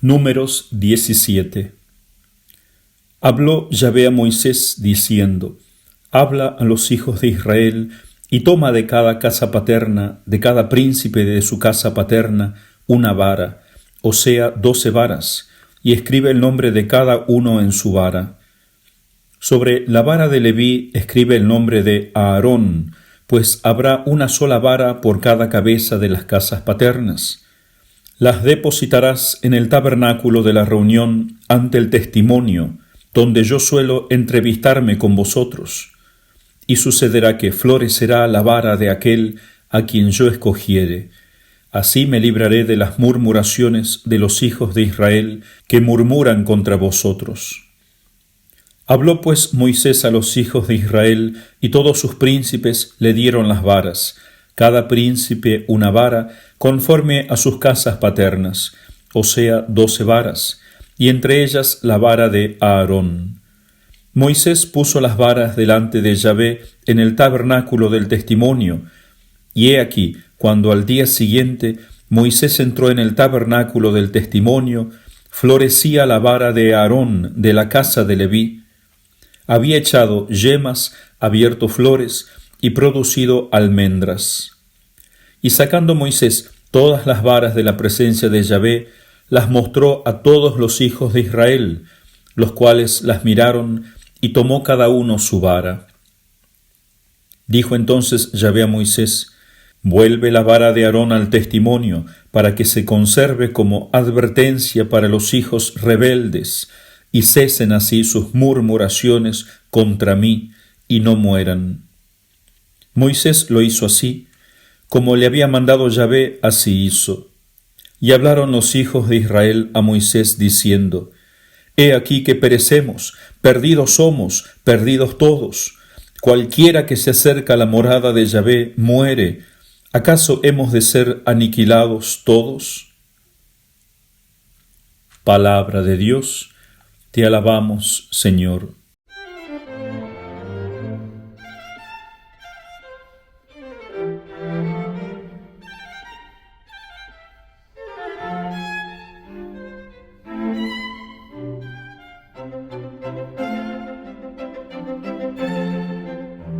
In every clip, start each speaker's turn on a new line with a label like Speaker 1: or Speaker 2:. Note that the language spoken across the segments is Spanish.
Speaker 1: Números 17. Habló Yahvé a Moisés diciendo: Habla a los hijos de Israel y toma de cada casa paterna, de cada príncipe de su casa paterna, una vara, o sea, 12 varas, y escribe el nombre de cada uno en su vara. Sobre la vara de Leví escribe el nombre de Aarón, pues habrá una sola vara por cada cabeza de las casas paternas. Las depositarás en el tabernáculo de la reunión ante el testimonio, donde yo suelo entrevistarme con vosotros. Y sucederá que florecerá la vara de aquel a quien yo escogiere. Así me libraré de las murmuraciones de los hijos de Israel que murmuran contra vosotros. Habló pues Moisés a los hijos de Israel, y todos sus príncipes le dieron las varas, cada príncipe una vara, conforme a sus casas paternas, o sea, 12 varas, y entre ellas la vara de Aarón. Moisés puso las varas delante de Yahvé en el tabernáculo del testimonio, y he aquí, cuando al día siguiente Moisés entró en el tabernáculo del testimonio, florecía la vara de Aarón de la casa de Leví. Había echado yemas, abierto flores y producido almendras. Y sacando Moisés todas las varas de la presencia de Yahvé, las mostró a todos los hijos de Israel, los cuales las miraron, y tomó cada uno su vara. Dijo entonces Yahvé a Moisés: Vuelve la vara de Aarón al testimonio, para que se conserve como advertencia para los hijos rebeldes, y cesen así sus murmuraciones contra mí, y no mueran. Moisés lo hizo así, como le había mandado Yahvé, así hizo. Y hablaron los hijos de Israel a Moisés, diciendo: He aquí que perecemos, perdidos somos, perdidos todos. Cualquiera que se acerca a la morada de Yahvé muere. ¿Acaso hemos de ser aniquilados todos? Palabra de Dios, te alabamos, Señor.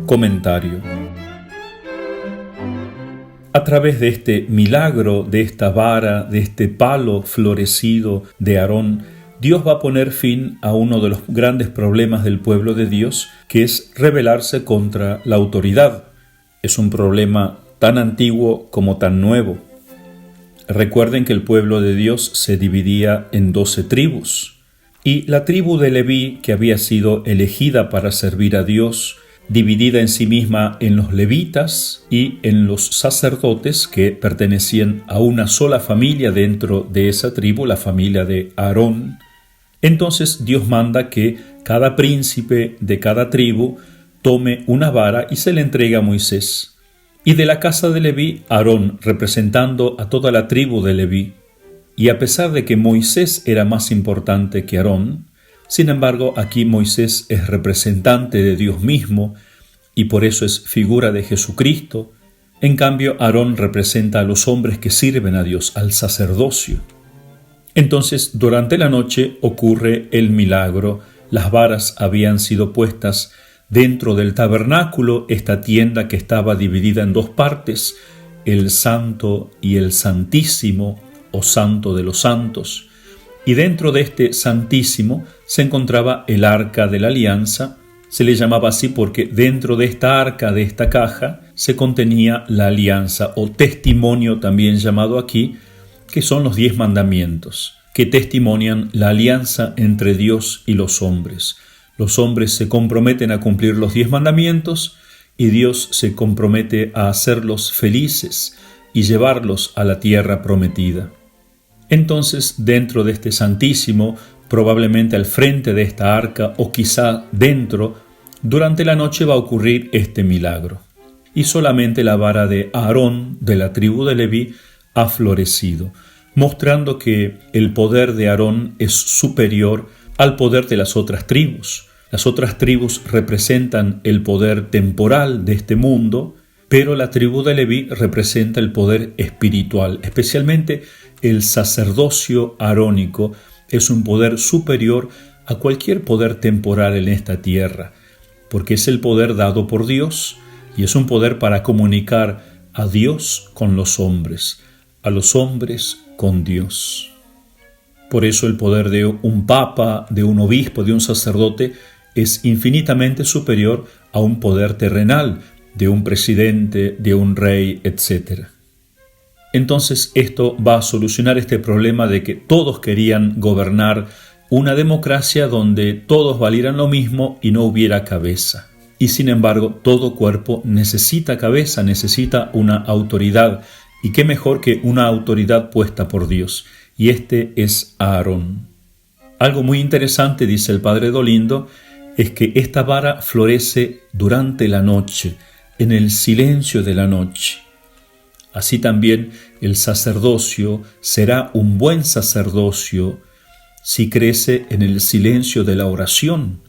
Speaker 1: Comentario. A través de este milagro, de esta vara, de este palo florecido de Aarón, Dios va a poner fin a uno de los grandes problemas del pueblo de Dios, que es rebelarse contra la autoridad. Es un problema tan antiguo como tan nuevo. Recuerden que el pueblo de Dios se dividía en 12 tribus, y la tribu de Leví, que había sido elegida para servir a Dios, dividida en sí misma en los levitas y en los sacerdotes que pertenecían a una sola familia dentro de esa tribu, la familia de Aarón. Entonces Dios manda que cada príncipe de cada tribu tome una vara y se le entrega a Moisés. Y de la casa de Leví, Aarón, representando a toda la tribu de Leví. Y a pesar de que Moisés era más importante que Aarón, sin embargo, aquí Moisés es representante de Dios mismo y por eso es figura de Jesucristo. En cambio, Aarón representa a los hombres que sirven a Dios, al sacerdocio. Entonces, durante la noche ocurre el milagro. Las varas habían sido puestas dentro del tabernáculo, esta tienda que estaba dividida en 2 partes, el santo y el santísimo, o santo de los santos. Y dentro de este santísimo se encontraba el arca de la alianza. Se le llamaba así porque dentro de esta arca, de esta caja, se contenía la alianza o testimonio también llamado aquí, que son los 10 mandamientos, que testimonian la alianza entre Dios y los hombres. Los hombres se comprometen a cumplir los 10 mandamientos y Dios se compromete a hacerlos felices y llevarlos a la tierra prometida. Entonces, dentro de este santísimo, probablemente al frente de esta arca o quizá dentro, durante la noche va a ocurrir este milagro. Y solamente la vara de Aarón, de la tribu de Leví, ha florecido, mostrando que el poder de Aarón es superior al poder de las otras tribus. Las otras tribus representan el poder temporal de este mundo, Pero la tribu de Leví representa el poder espiritual, especialmente el sacerdocio arónico es un poder superior a cualquier poder temporal en esta tierra, porque es el poder dado por Dios y es un poder para comunicar a Dios con los hombres, a los hombres con Dios. Por eso el poder de un papa, de un obispo, de un sacerdote es infinitamente superior a un poder terrenal, de un presidente, de un rey, etc. Entonces esto va a solucionar este problema de que todos querían gobernar una democracia donde todos valieran lo mismo y no hubiera cabeza. Y sin embargo, todo cuerpo necesita cabeza, necesita una autoridad. Y qué mejor que una autoridad puesta por Dios. Y este es Aarón. Algo muy interesante, dice el padre Dolindo, es que esta vara florece durante la noche, en el silencio de la noche. Así también el sacerdocio será un buen sacerdocio si crece en el silencio de la oración.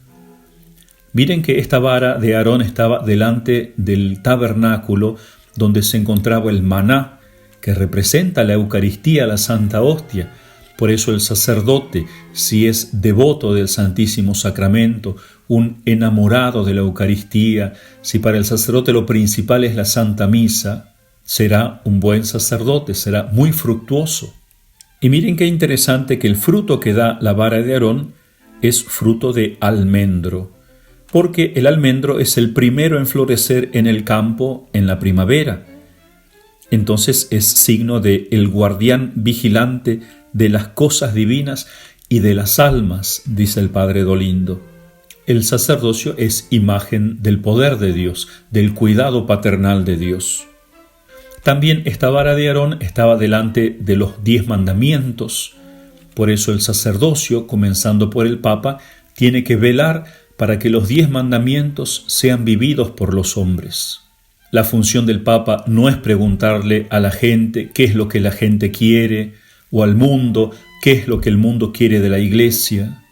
Speaker 1: Miren que esta vara de Aarón estaba delante del tabernáculo donde se encontraba el maná, que representa la Eucaristía, la Santa Hostia. Por eso el sacerdote, si es devoto del Santísimo Sacramento, un enamorado de la Eucaristía, si para el sacerdote lo principal es la Santa Misa, será un buen sacerdote, será muy fructuoso. Y miren qué interesante que el fruto que da la vara de Aarón es fruto de almendro, porque el almendro es el primero en florecer en el campo en la primavera. Entonces es signo de el guardián vigilante de las cosas divinas y de las almas, dice el padre Dolindo. El sacerdocio es imagen del poder de Dios, del cuidado paternal de Dios. También esta vara de Aarón estaba delante de los 10 mandamientos. Por eso el sacerdocio, comenzando por el Papa, tiene que velar para que los 10 mandamientos sean vividos por los hombres. La función del Papa no es preguntarle a la gente qué es lo que la gente quiere, o al mundo qué es lo que el mundo quiere de la Iglesia,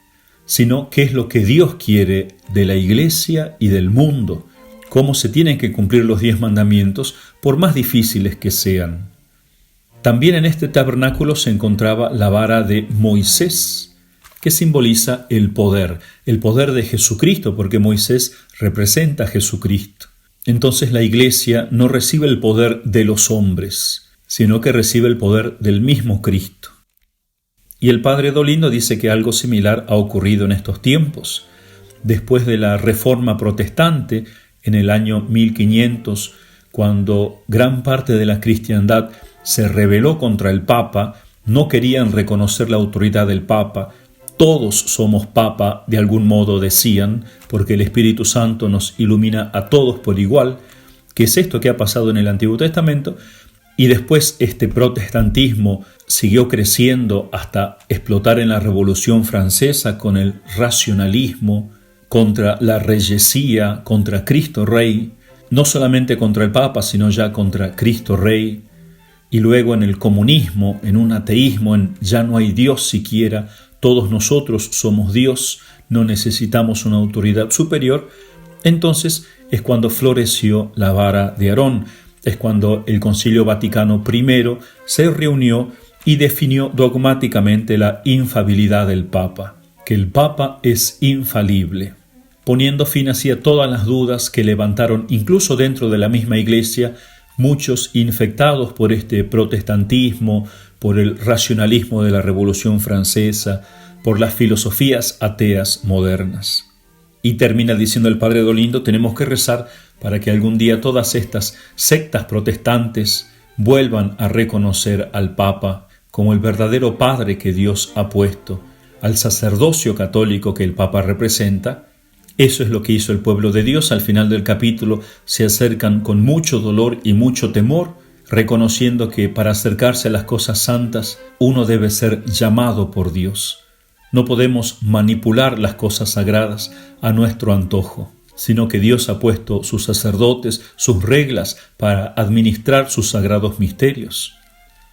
Speaker 1: sino qué es lo que Dios quiere de la Iglesia y del mundo, cómo se tienen que cumplir los 10 mandamientos, por más difíciles que sean. También en este tabernáculo se encontraba la vara de Moisés, que simboliza el poder de Jesucristo, porque Moisés representa a Jesucristo. Entonces la Iglesia no recibe el poder de los hombres, sino que recibe el poder del mismo Cristo. Y el padre Dolindo dice que algo similar ha ocurrido en estos tiempos. Después de la Reforma Protestante, en el año 1500, cuando gran parte de la cristiandad se rebeló contra el Papa, no querían reconocer la autoridad del Papa. Todos somos Papa, de algún modo decían, porque el Espíritu Santo nos ilumina a todos por igual, que es esto que ha pasado en el Antiguo Testamento, y después este protestantismo siguió creciendo hasta explotar en la Revolución Francesa con el racionalismo, contra la reyesía, contra Cristo Rey, no solamente contra el Papa, sino ya contra Cristo Rey, y luego en el comunismo, en un ateísmo, en ya no hay Dios siquiera, todos nosotros somos Dios, no necesitamos una autoridad superior. Entonces es cuando floreció la vara de Aarón, es cuando el Concilio Vaticano I se reunió y definió dogmáticamente la infalibilidad del Papa, que el Papa es infalible, poniendo fin así a todas las dudas que levantaron incluso dentro de la misma Iglesia muchos infectados por este protestantismo, por el racionalismo de la Revolución Francesa, por las filosofías ateas modernas. Y termina diciendo el padre Dolindo, tenemos que rezar para que algún día todas estas sectas protestantes vuelvan a reconocer al Papa como el verdadero Padre que Dios ha puesto, al sacerdocio católico que el Papa representa. Eso es lo que hizo el pueblo de Dios. Al final del capítulo se acercan con mucho dolor y mucho temor, reconociendo que para acercarse a las cosas santas uno debe ser llamado por Dios. No podemos manipular las cosas sagradas a nuestro antojo, sino que Dios ha puesto sus sacerdotes, sus reglas para administrar sus sagrados misterios.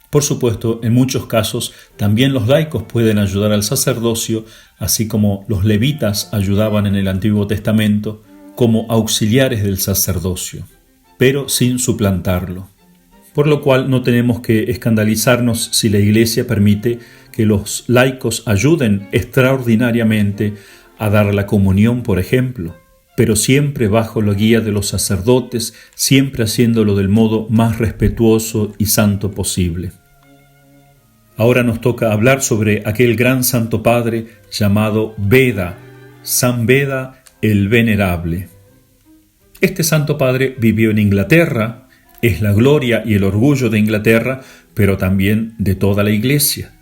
Speaker 1: Por supuesto, en muchos casos también los laicos pueden ayudar al sacerdocio, así como los levitas ayudaban en el Antiguo Testamento como auxiliares del sacerdocio. pero sin suplantarlo. Por lo cual no tenemos que escandalizarnos si la Iglesia permite que los laicos ayuden extraordinariamente a dar la comunión, por ejemplo, pero siempre bajo la guía de los sacerdotes, siempre haciéndolo del modo más respetuoso y santo posible. Ahora nos toca hablar sobre aquel gran Santo Padre llamado Beda, San Beda el Venerable. Este Santo Padre vivió en Inglaterra, es la gloria y el orgullo de Inglaterra, pero también de toda la Iglesia.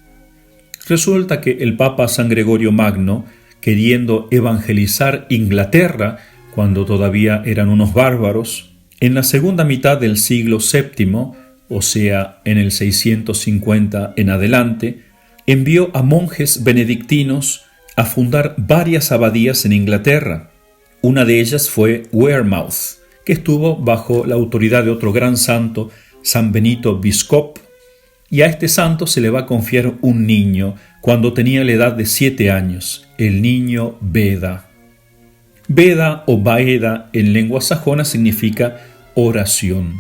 Speaker 1: Resulta que el Papa San Gregorio Magno, queriendo evangelizar Inglaterra, cuando todavía eran unos bárbaros, en la segunda mitad del siglo VII, o sea, en el 650 en adelante, envió a monjes benedictinos a fundar varias abadías en Inglaterra. Una de ellas fue Wearmouth, que estuvo bajo la autoridad de otro gran santo, San Benito Biscop, y a este santo se le va a confiar un niño cuando tenía la edad de 7 años, el niño Beda. Beda o Baeda en lengua sajona significa oración.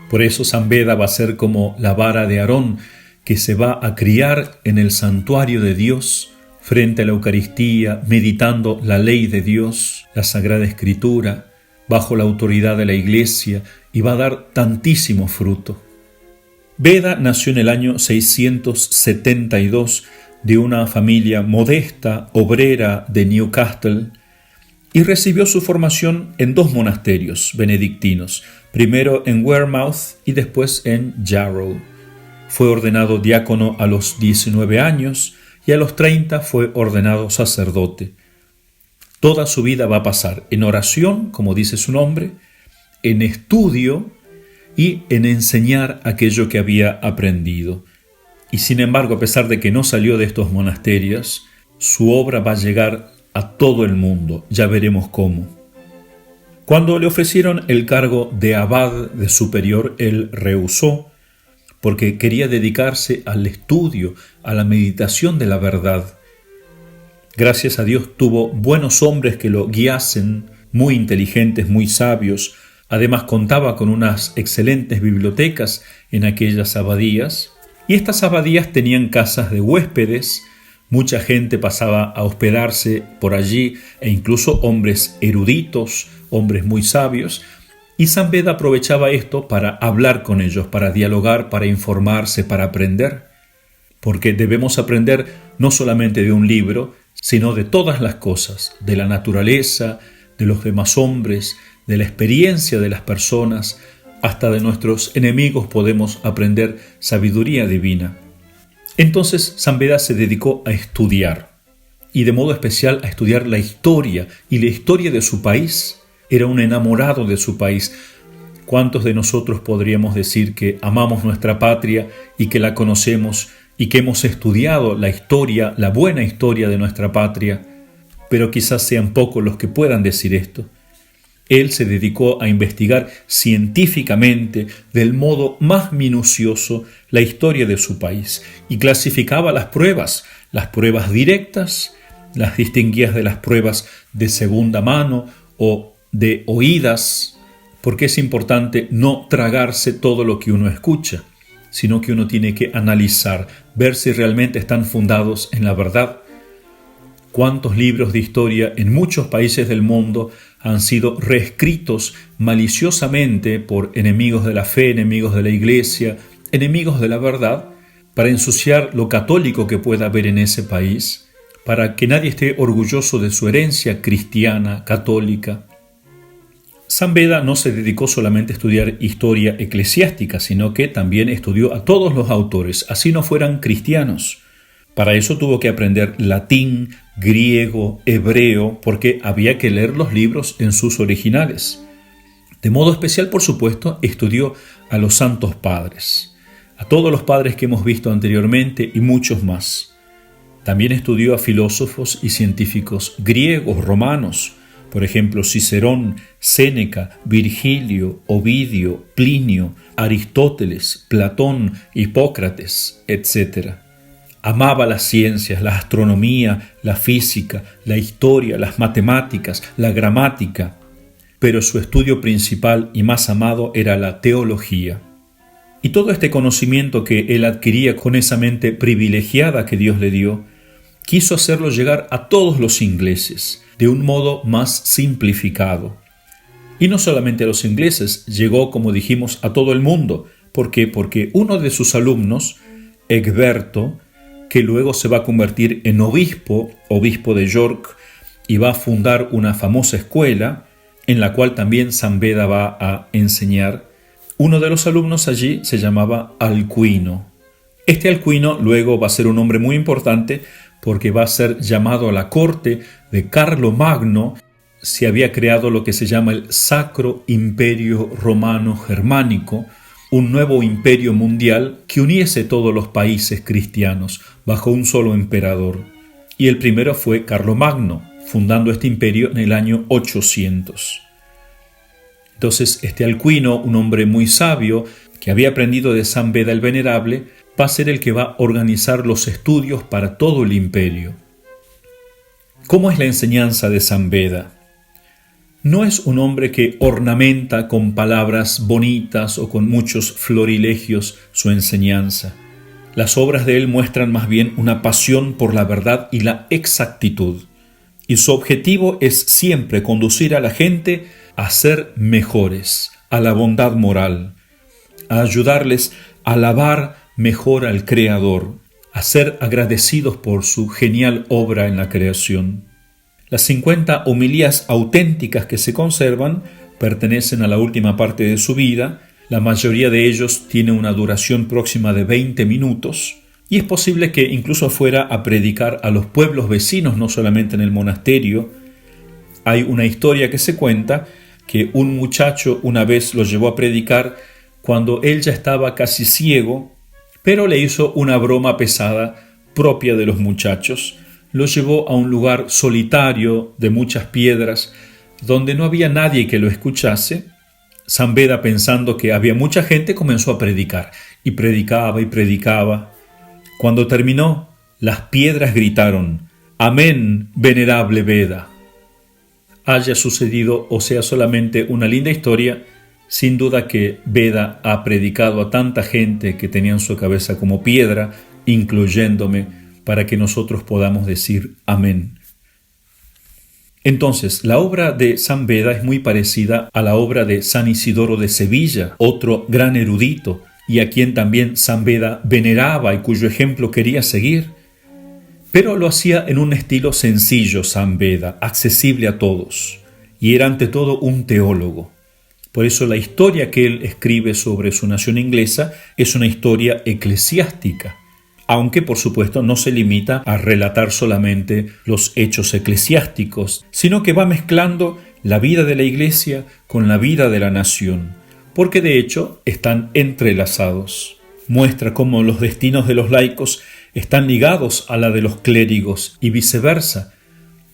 Speaker 1: Por eso San Beda va a ser como la vara de Aarón, que se va a criar en el santuario de Dios, frente a la Eucaristía, meditando la ley de Dios, la Sagrada Escritura, bajo la autoridad de la Iglesia, y va a dar tantísimo fruto. Beda nació en el año 672 de una familia modesta, obrera de Newcastle, y recibió su formación en 2 monasterios benedictinos, primero en Wearmouth y después en Jarrow. Fue ordenado diácono a los 19 años y a los 30 fue ordenado sacerdote. Toda su vida va a pasar en oración, como dice su nombre, en estudio y en enseñar aquello que había aprendido. Y sin embargo, a pesar de que no salió de estos monasterios, su obra va a llegar a todo el mundo. Ya veremos cómo. Cuando le ofrecieron el cargo de abad de superior, él rehusó, porque quería dedicarse al estudio, a la meditación de la verdad. Gracias a Dios tuvo buenos hombres que lo guiasen, muy inteligentes, muy sabios. Además contaba con unas excelentes bibliotecas en aquellas abadías, y estas abadías tenían casas de huéspedes. Mucha gente pasaba a hospedarse por allí, e incluso hombres eruditos, hombres muy sabios, y San Beda aprovechaba esto para hablar con ellos, para dialogar, para informarse, para aprender. Porque debemos aprender no solamente de un libro, sino de todas las cosas, de la naturaleza, de los demás hombres, de la experiencia de las personas, hasta de nuestros enemigos podemos aprender sabiduría divina. Entonces San Beda se dedicó a estudiar, y de modo especial a estudiar la historia y la historia de su país. Era un enamorado de su país. ¿Cuántos de nosotros podríamos decir que amamos nuestra patria y que la conocemos y que hemos estudiado la historia, la buena historia de nuestra patria? Pero quizás sean pocos los que puedan decir esto. Él se dedicó a investigar científicamente, del modo más minucioso, la historia de su país y clasificaba las pruebas directas, las distinguía de las pruebas de segunda mano o de oídas, porque es importante no tragarse todo lo que uno escucha, sino que uno tiene que analizar, ver si realmente están fundados en la verdad. ¿Cuántos libros de historia en muchos países del mundo han sido reescritos maliciosamente por enemigos de la fe, enemigos de la Iglesia, enemigos de la verdad, para ensuciar lo católico que pueda haber en ese país, para que nadie esté orgulloso de su herencia cristiana, católica? San Beda no se dedicó solamente a estudiar historia eclesiástica, sino que también estudió a todos los autores, así no fueran cristianos. Para eso tuvo que aprender latín, griego, hebreo, porque había que leer los libros en sus originales. De modo especial, por supuesto, estudió a los santos padres, a todos los padres que hemos visto anteriormente y muchos más. También estudió a filósofos y científicos griegos, romanos, por ejemplo, Cicerón, Séneca, Virgilio, Ovidio, Plinio, Aristóteles, Platón, Hipócrates, etc. Amaba las ciencias, la astronomía, la física, la historia, las matemáticas, la gramática. pero su estudio principal y más amado era la teología. Y todo este conocimiento que él adquiría con esa mente privilegiada que Dios le dio, quiso hacerlo llegar a todos los ingleses, de un modo más simplificado. Y no solamente a los ingleses, llegó, como dijimos, a todo el mundo. ¿Por qué? Porque uno de sus alumnos, Egberto, que luego se va a convertir en obispo de York, y va a fundar una famosa escuela, en la cual también San Beda va a enseñar. Uno de los alumnos allí se llamaba Alcuino. Este Alcuino luego va a ser un hombre muy importante porque va a ser llamado a la corte de Carlomagno. Se había creado lo que se llama el Sacro Imperio Romano Germánico, un nuevo imperio mundial que uniese todos los países cristianos bajo un solo emperador. Y el primero fue Carlomagno, fundando este imperio en el año 800. Entonces, este Alcuino, un hombre muy sabio, que había aprendido de San Beda el Venerable, va a ser el que va a organizar los estudios para todo el imperio. ¿Cómo es la enseñanza de San Beda? No es un hombre que ornamenta con palabras bonitas o con muchos florilegios su enseñanza. Las obras de él muestran más bien una pasión por la verdad y la exactitud. Y su objetivo es siempre conducir a la gente a ser mejores, a la bondad moral, a ayudarles a alabar mejor al Creador, a ser agradecidos por su genial obra en la creación. Las 50 homilías auténticas que se conservan pertenecen a la última parte de su vida. La mayoría de ellos tiene una duración próxima de 20 minutos y es posible que incluso fuera a predicar a los pueblos vecinos, no solamente en el monasterio. Hay una historia que se cuenta que un muchacho una vez lo llevó a predicar cuando él ya estaba casi ciego, pero le hizo una broma pesada propia de los muchachos. Lo llevó a un lugar solitario de muchas piedras, donde no había nadie que lo escuchase. San Beda, pensando que había mucha gente, comenzó a predicar, y predicaba y predicaba. Cuando terminó, las piedras gritaron: «Amén, venerable Beda». Haya sucedido o sea solamente una linda historia, sin duda que Beda ha predicado a tanta gente que tenían su cabeza como piedra, incluyéndome, para que nosotros podamos decir amén. Entonces, la obra de San Beda es muy parecida a la obra de San Isidoro de Sevilla, otro gran erudito, y a quien también San Beda veneraba y cuyo ejemplo quería seguir. Pero lo hacía en un estilo sencillo San Beda, accesible a todos, y era ante todo un teólogo. Por eso la historia que él escribe sobre su nación inglesa es una historia eclesiástica, aunque por supuesto no se limita a relatar solamente los hechos eclesiásticos, sino que va mezclando la vida de la Iglesia con la vida de la nación, porque de hecho están entrelazados. Muestra cómo los destinos de los laicos están ligados a la de los clérigos y viceversa.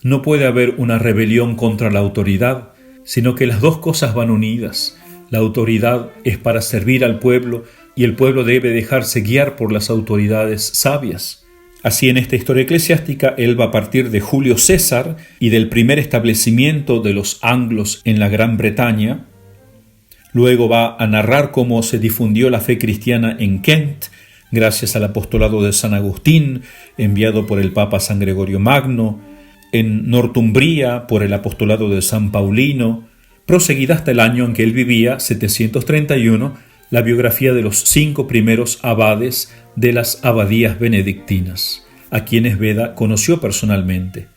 Speaker 1: No puede haber una rebelión contra la autoridad, sino que las dos cosas van unidas. La autoridad es para servir al pueblo y el pueblo debe dejarse guiar por las autoridades sabias. Así, en esta historia eclesiástica, él va a partir de Julio César y del primer establecimiento de los anglos en la Gran Bretaña. Luego va a narrar cómo se difundió la fe cristiana en Kent, gracias al apostolado de San Agustín, enviado por el Papa San Gregorio Magno, en Northumbria por el apostolado de San Paulino, proseguida hasta el año en que él vivía, 731, la biografía de los 5 primeros abades de las abadías benedictinas, a quienes Beda conoció personalmente.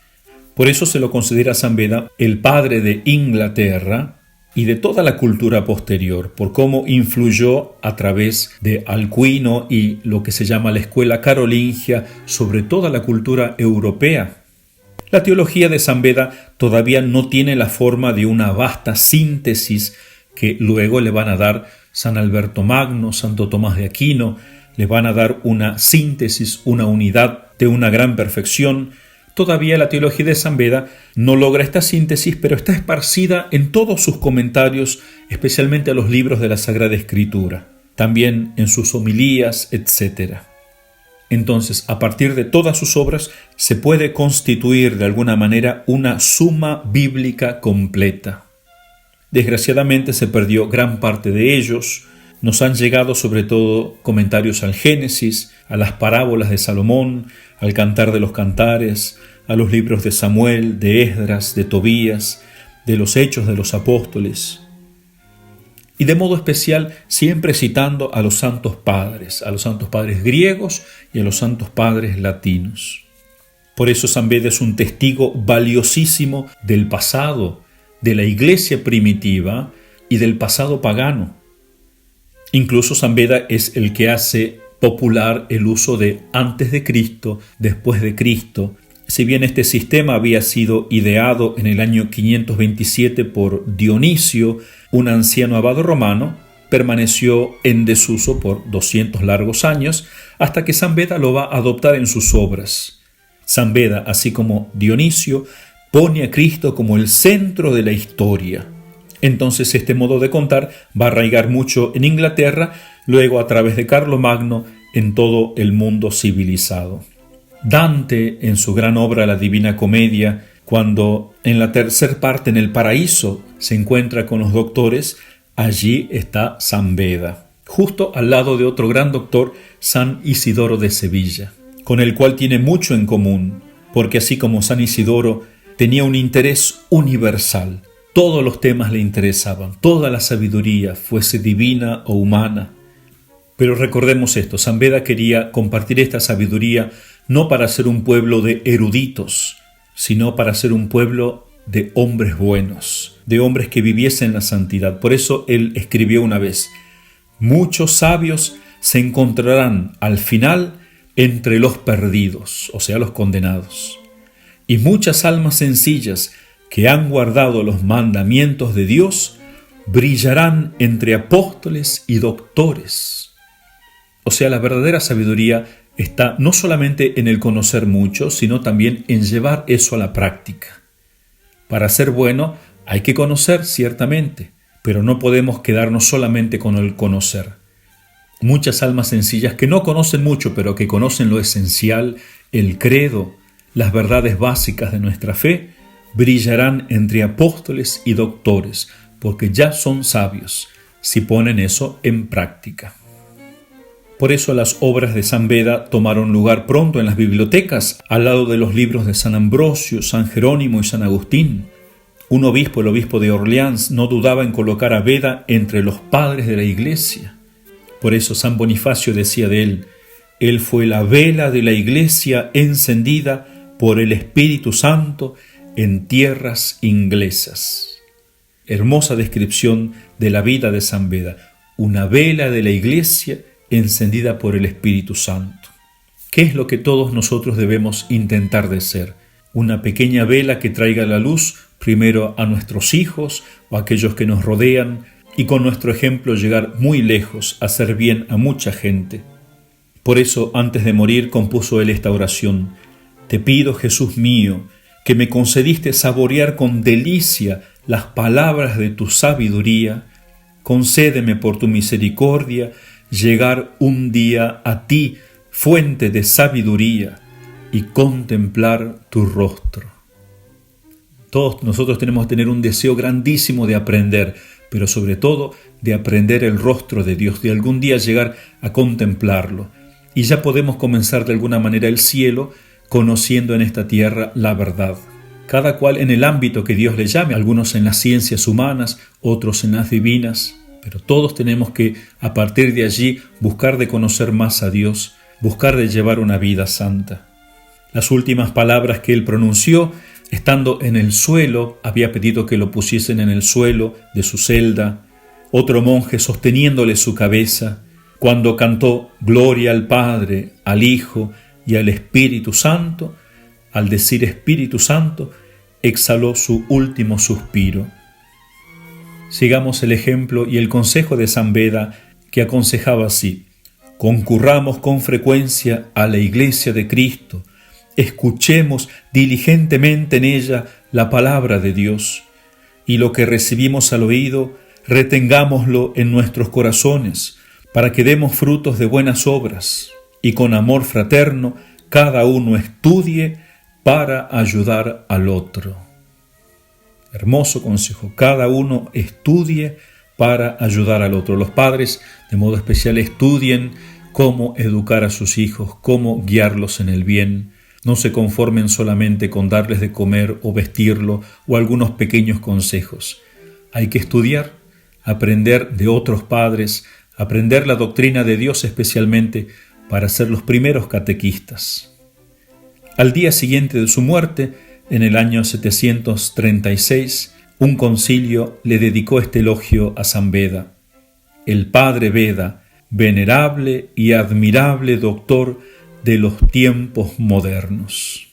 Speaker 1: Por eso se lo considera San Beda el padre de Inglaterra y de toda la cultura posterior, por cómo influyó a través de Alcuino y lo que se llama la escuela carolingia sobre toda la cultura europea. La teología de San Beda todavía no tiene la forma de una vasta síntesis que luego le van a dar San Alberto Magno, Santo Tomás de Aquino, le van a dar una síntesis, una unidad de una gran perfección. Todavía la teología de San Beda no logra esta síntesis, pero está esparcida en todos sus comentarios, especialmente a los libros de la Sagrada Escritura, también en sus homilías, etc. Entonces, a partir de todas sus obras, se puede constituir de alguna manera una suma bíblica completa. Desgraciadamente se perdió gran parte de ellos. Nos han llegado sobre todo comentarios al Génesis, a las parábolas de Salomón, al Cantar de los Cantares, a los libros de Samuel, de Esdras, de Tobías, de los Hechos de los Apóstoles. Y de modo especial siempre citando a los santos padres griegos y a los santos padres latinos. Por eso San Beda es un testigo valiosísimo del pasado, de la iglesia primitiva y del pasado pagano. Incluso San Beda es el que hace popular el uso de antes de Cristo, después de Cristo. Si bien este sistema había sido ideado en el año 527 por Dionisio, un anciano abad romano, permaneció en desuso por 200 largos años hasta que San Beda lo va a adoptar en sus obras. San Beda, así como Dionisio, pone a Cristo como el centro de la historia. Entonces este modo de contar va a arraigar mucho en Inglaterra, luego a través de Carlomagno en todo el mundo civilizado. Dante, en su gran obra La Divina Comedia, cuando en la tercera parte en el paraíso se encuentra con los doctores, allí está San Beda, justo al lado de otro gran doctor, San Isidoro de Sevilla, con el cual tiene mucho en común, porque así como San Isidoro tenía un interés universal, todos los temas le interesaban, toda la sabiduría, fuese divina o humana. Pero recordemos esto, San Beda quería compartir esta sabiduría no para ser un pueblo de eruditos, sino para ser un pueblo de hombres buenos, de hombres que viviesen la santidad. Por eso él escribió una vez: muchos sabios se encontrarán al final entre los perdidos, o sea, los condenados, y muchas almas sencillas que han guardado los mandamientos de Dios brillarán entre apóstoles y doctores. O sea, la verdadera sabiduría está no solamente en el conocer mucho, sino también en llevar eso a la práctica. Para ser bueno hay que conocer, ciertamente, pero no podemos quedarnos solamente con el conocer. Muchas almas sencillas que no conocen mucho, pero que conocen lo esencial, el credo, las verdades básicas de nuestra fe, brillarán entre apóstoles y doctores, porque ya son sabios, si ponen eso en práctica. Por eso las obras de San Beda tomaron lugar pronto en las bibliotecas, al lado de los libros de San Ambrosio, San Jerónimo y San Agustín. Un obispo, el obispo de Orleans, no dudaba en colocar a Beda entre los padres de la Iglesia. Por eso San Bonifacio decía de él: él fue la vela de la Iglesia encendida por el Espíritu Santo en tierras inglesas. Hermosa descripción de la vida de San Beda, una vela de la Iglesia encendida por el Espíritu Santo. ¿Qué es lo que todos nosotros debemos intentar de ser? Una pequeña vela que traiga la luz primero a nuestros hijos o a aquellos que nos rodean, y con nuestro ejemplo llegar muy lejos, a hacer bien a mucha gente. Por eso, antes de morir, compuso él esta oración: te pido, Jesús mío, que me concediste saborear con delicia las palabras de tu sabiduría, concédeme por tu misericordia llegar un día a ti, fuente de sabiduría, y contemplar tu rostro. Todos nosotros tenemos que tener un deseo grandísimo de aprender, pero sobre todo de aprender el rostro de Dios, de algún día llegar a contemplarlo. Y ya podemos comenzar de alguna manera el cielo conociendo en esta tierra la verdad. Cada cual en el ámbito que Dios le llame, algunos en las ciencias humanas, otros en las divinas, pero todos tenemos que, a partir de allí, buscar de conocer más a Dios, buscar de llevar una vida santa. Las últimas palabras que él pronunció, estando en el suelo, había pedido que lo pusiesen en el suelo de su celda, otro monje sosteniéndole su cabeza, cuando cantó Gloria al Padre, al Hijo y al Espíritu Santo, al decir Espíritu Santo, exhaló su último suspiro. Sigamos el ejemplo y el consejo de San Beda, que aconsejaba así: concurramos con frecuencia a la Iglesia de Cristo, escuchemos diligentemente en ella la palabra de Dios, y lo que recibimos al oído, retengámoslo en nuestros corazones, para que demos frutos de buenas obras, y con amor fraterno cada uno estudie para ayudar al otro. Hermoso consejo. Cada uno estudie para ayudar al otro. Los padres, de modo especial, estudien cómo educar a sus hijos, cómo guiarlos en el bien. No se conformen solamente con darles de comer o vestirlo o algunos pequeños consejos. Hay que estudiar, aprender de otros padres, aprender la doctrina de Dios especialmente para ser los primeros catequistas. Al día siguiente de su muerte, en el año 736, un concilio le dedicó este elogio a San Beda. El padre Beda, venerable y admirable doctor de los tiempos modernos.